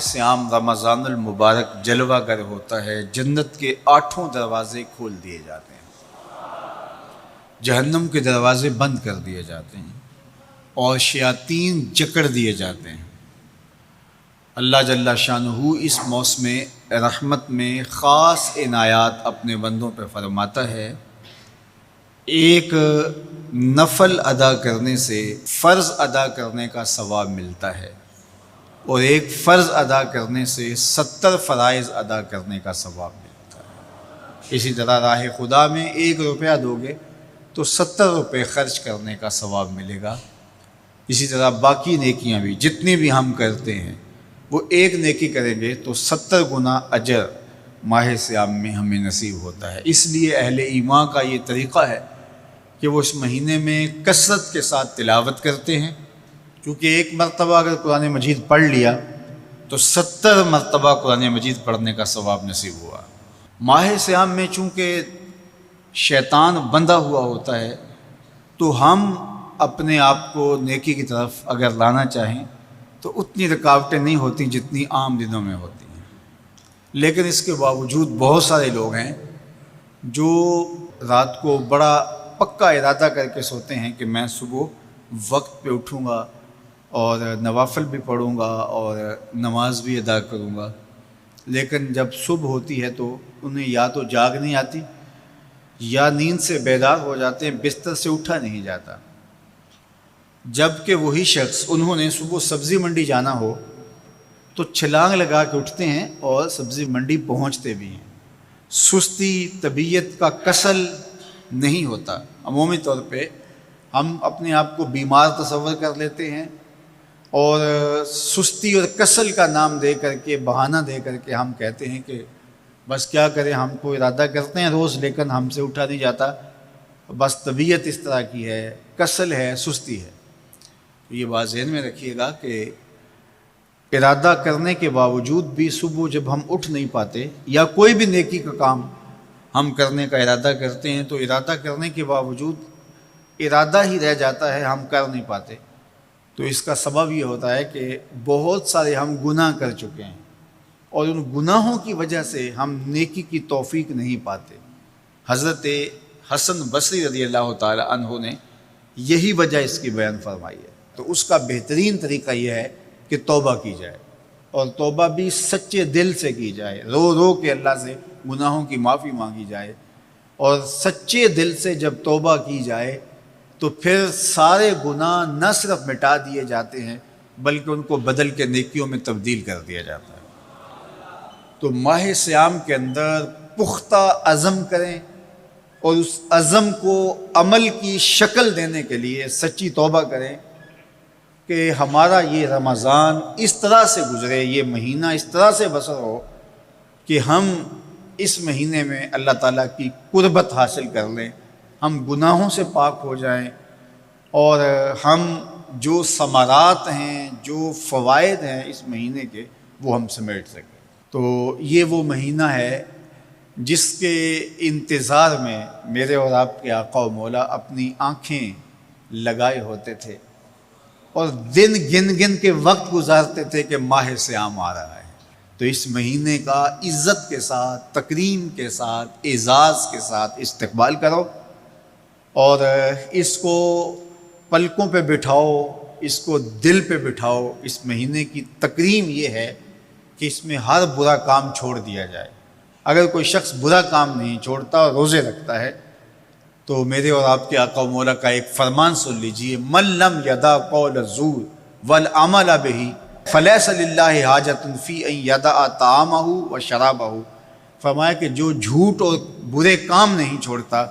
صیام رمضان المبارک جلوہ گر ہوتا ہے، جنت کے 8 دروازے کھول دیے جاتے ہیں، جہنم کے دروازے بند کر دیے جاتے ہیں اور شیاطین جکڑ دیے جاتے ہیں۔ اللہ جل شانہ اس موسم رحمت میں خاص عنایات اپنے بندوں پہ فرماتا ہے۔ ایک نفل ادا کرنے سے فرض ادا کرنے کا ثواب ملتا ہے اور ایک فرض ادا کرنے سے 70 فرائض ادا کرنے کا ثواب ملتا ہے۔ اسی طرح راہ خدا میں 1 روپیہ دو گے تو 70 روپے خرچ کرنے کا ثواب ملے گا۔ اسی طرح باقی نیکیاں بھی جتنی بھی ہم کرتے ہیں وہ ایک نیکی کریں گے تو 70 گنا اجر ماہ صیام میں ہمیں نصیب ہوتا ہے۔ اس لیے اہل ایمان کا یہ طریقہ ہے کہ وہ اس مہینے میں کثرت کے ساتھ تلاوت کرتے ہیں، کیونکہ ایک مرتبہ اگر قرآن مجید پڑھ لیا تو 70 مرتبہ قرآن مجید پڑھنے کا ثواب نصیب ہوا۔ ماہ صیام میں چونکہ شیطان بندھا ہوا ہوتا ہے تو ہم اپنے آپ کو نیکی کی طرف اگر لانا چاہیں تو اتنی رکاوٹیں نہیں ہوتی جتنی عام دنوں میں ہوتی ہیں، لیکن اس کے باوجود بہت سارے لوگ ہیں جو رات کو بڑا پکا ارادہ کر کے سوتے ہیں کہ میں صبح وقت پہ اٹھوں گا اور نوافل بھی پڑھوں گا اور نماز بھی ادا کروں گا، لیکن جب صبح ہوتی ہے تو انہیں یا تو جاگ نہیں آتی یا نیند سے بیدار ہو جاتے ہیں، بستر سے اٹھا نہیں جاتا۔ جبکہ وہی شخص انہوں نے صبح سبزی منڈی جانا ہو تو چھلانگ لگا کے اٹھتے ہیں اور سبزی منڈی پہنچتے بھی ہیں۔ سستی طبیعت کا کسل نہیں ہوتا۔ عمومی طور پہ ہم اپنے آپ کو بیمار تصور کر لیتے ہیں اور سستی اور کسل کا نام دے کر کے، بہانہ دے کر کے ہم کہتے ہیں کہ بس کیا کریں، ہم کو ارادہ کرتے ہیں روز لیکن ہم سے اٹھا نہیں جاتا، بس طبیعت اس طرح کی ہے، کسل ہے، سستی ہے۔ یہ بات ذہن میں رکھیے گا کہ ارادہ کرنے کے باوجود بھی صبح جب ہم اٹھ نہیں پاتے یا کوئی بھی نیکی کا کام ہم کرنے کا ارادہ کرتے ہیں تو ارادہ کرنے کے باوجود ارادہ ہی رہ جاتا ہے، ہم کر نہیں پاتے، تو اس کا سبب یہ ہوتا ہے کہ بہت سارے ہم گناہ کر چکے ہیں اور ان گناہوں کی وجہ سے ہم نیکی کی توفیق نہیں پاتے۔ حضرت حسن بصری رضی اللہ تعالی عنہ نے یہی وجہ اس کی بیان فرمائی ہے۔ تو اس کا بہترین طریقہ یہ ہے کہ توبہ کی جائے، اور توبہ بھی سچے دل سے کی جائے، رو رو کے اللہ سے گناہوں کی معافی مانگی جائے، اور سچے دل سے جب توبہ کی جائے تو پھر سارے گناہ نہ صرف مٹا دیے جاتے ہیں بلکہ ان کو بدل کے نیکیوں میں تبدیل کر دیا جاتا ہے۔ تو ماہ صیام کے اندر پختہ عزم کریں اور اس عزم کو عمل کی شکل دینے کے لیے سچی توبہ کریں کہ ہمارا یہ رمضان اس طرح سے گزرے، یہ مہینہ اس طرح سے بسر ہو کہ ہم اس مہینے میں اللہ تعالیٰ کی قربت حاصل کر لیں، ہم گناہوں سے پاک ہو جائیں اور ہم جو ثمرات ہیں، جو فوائد ہیں اس مہینے کے، وہ ہم سمیٹ سکیں۔ تو یہ وہ مہینہ ہے جس کے انتظار میں میرے اور آپ کے آقا و مولا اپنی آنکھیں لگائے ہوتے تھے اور دن گن گن کے وقت گزارتے تھے کہ ماہ صیام آ رہا ہے۔ تو اس مہینے کا عزت کے ساتھ، تکریم کے ساتھ، اعزاز کے ساتھ استقبال کرو اور اس کو پلکوں پہ بٹھاؤ، اس کو دل پہ بٹھاؤ۔ اس مہینے کی تکریم یہ ہے کہ اس میں ہر برا کام چھوڑ دیا جائے۔ اگر کوئی شخص برا کام نہیں چھوڑتا اور روزے رکھتا ہے تو میرے اور آپ کے آقا و مولا کا ایک فرمان سن لیجئے، من لم یدع قول الزور والعمل بہ فلیس للہ حاجۃ فی ان یدع طعامہ و شرابہ۔ فرمایا کہ جو جھوٹ اور برے کام نہیں چھوڑتا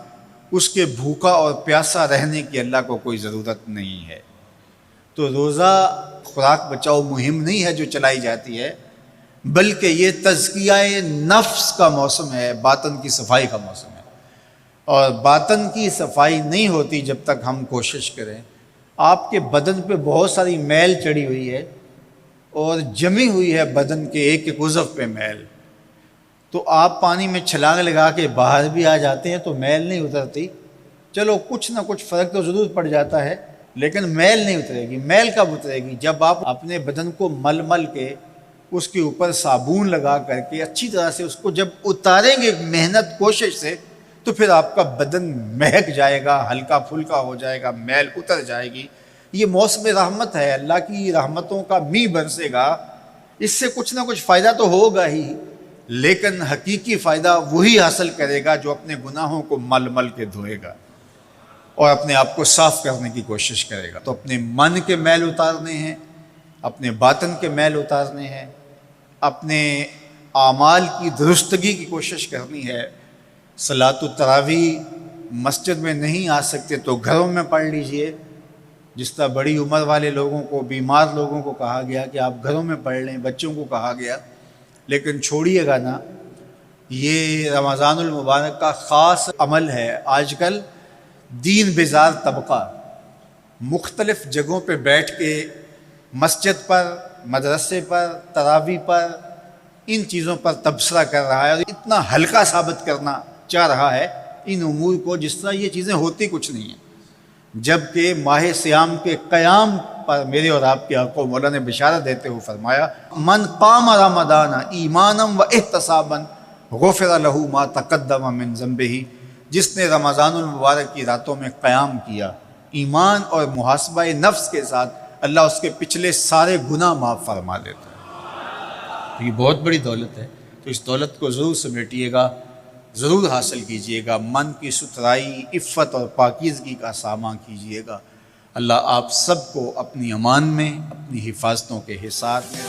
اس کے بھوکا اور پیاسا رہنے کی اللہ کو کوئی ضرورت نہیں ہے۔ تو روزہ خوراک بچاؤ مہم نہیں ہے جو چلائی جاتی ہے، بلکہ یہ تزکیہ نفس کا موسم ہے، باطن کی صفائی کا موسم ہے۔ اور باطن کی صفائی نہیں ہوتی جب تک ہم کوشش کریں۔ آپ کے بدن پہ بہت ساری میل چڑھی ہوئی ہے اور جمی ہوئی ہے بدن کے ایک ایک عضو پہ میل، تو آپ پانی میں چھلانگ لگا کے باہر بھی آ جاتے ہیں تو میل نہیں اترتی۔ چلو کچھ نہ کچھ فرق تو ضرور پڑ جاتا ہے لیکن میل نہیں اترے گی۔ میل کب اترے گی؟ جب آپ اپنے بدن کو مل مل کے اس کے اوپر صابون لگا کر کے اچھی طرح سے اس کو جب اتاریں گے محنت کوشش سے، تو پھر آپ کا بدن مہک جائے گا، ہلکا پھلکا ہو جائے گا، میل اتر جائے گی۔ یہ موسم رحمت ہے، اللہ کی رحمتوں کا می برسے گا، اس سے کچھ نہ کچھ فائدہ تو ہوگا ہی، لیکن حقیقی فائدہ وہی حاصل کرے گا جو اپنے گناہوں کو مل مل کے دھوئے گا اور اپنے آپ کو صاف کرنے کی کوشش کرے گا۔ تو اپنے من کے میل اتارنے ہیں، اپنے باطن کے میل اتارنے ہیں، اپنے اعمال کی درستگی کی کوشش کرنی ہے۔ صلاۃ التراویح مسجد میں نہیں آ سکتے تو گھروں میں پڑھ لیجئے، جس طرح بڑی عمر والے لوگوں کو، بیمار لوگوں کو کہا گیا کہ آپ گھروں میں پڑھ لیں، بچوں کو کہا گیا، لیکن چھوڑیے گا نا، یہ رمضان المبارک کا خاص عمل ہے۔ آج کل دین بیزار طبقہ مختلف جگہوں پہ بیٹھ کے مسجد پر، مدرسے پر، تراویح پر، ان چیزوں پر تبصرہ کر رہا ہے اور اتنا ہلکا ثابت کرنا چاہ رہا ہے ان امور کو، جس طرح یہ چیزیں ہوتی کچھ نہیں ہیں، جبکہ ماہ صیام کے قیام پر میرے اور آپ کے آقا مولا نے بشارت دیتے ہوئے فرمایا، من قام رمضان ایمانا و احتسابا غفر له ما تقدم من ذنبہ، جس نے رمضان المبارک کی راتوں میں قیام کیا ایمان اور محاسبہ نفس کے ساتھ، اللہ اس کے پچھلے سارے گناہ معاف فرما دیتا ہے۔ یہ بہت بڑی دولت ہے، تو اس دولت کو ضرور سمیٹیے گا، ضرور حاصل کیجئے گا، من کی ستھرائی، عفت اور پاکیزگی کا سامان کیجئے گا۔ اللہ آپ سب کو اپنی امان میں، اپنی حفاظتوں کے حصار میں